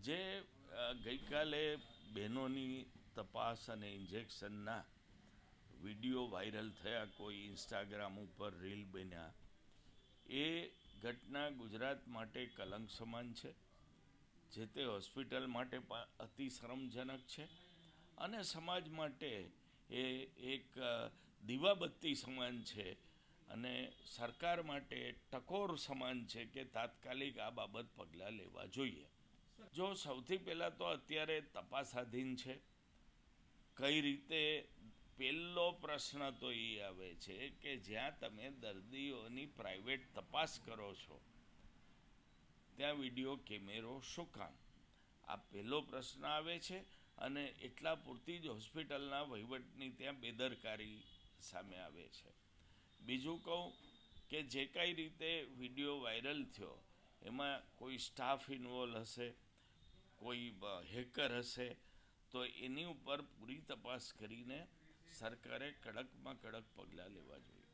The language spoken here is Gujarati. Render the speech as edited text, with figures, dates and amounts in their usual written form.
જે ગઈકાલે બહેનોની તપાસ અને ઇન્જેક્શનના વિડીયો વાયરલ થયા, કોઈ ઇન્સ્ટાગ્રામ ઉપર રીલ બન્યા, એ ઘટના ગુજરાત માટે કલંક સમાન છે. જે તે હોસ્પિટલ માટે અતિ શરમજનક છે અને સમાજ માટે એ એક દીવાબત્તી સમાન છે અને સરકાર માટે ટકોર સમાન છે કે તાત્કાલિક આ બાબત પગલાં લેવા જોઈએ. જો સૌથી પહેલાં તો અત્યારે તપાસાધીન છે. કઈ રીતે પહેલો પ્રશ્ન તો એ આવે છે કે જ્યાં તમે દર્દીઓની પ્રાઇવેટ તપાસ કરો છો ત્યાં વિડીયો કેમેરો શું કામ? આ પહેલો પ્રશ્ન આવે છે અને એટલા પૂરતી જ હોસ્પિટલના વહીવટની ત્યાં બેદરકારી સામે આવે છે. બીજું કહું કે જે કાંઈ રીતે વિડીયો વાયરલ થયો એમાં કોઈ સ્ટાફ ઇન્વોલ્વ હશે, કોઈ હેકર હશે, તો એની ઉપર પૂરી તપાસ કરીને સરકારે કડકમાં કડક પગલાં લેવા જોઈએ.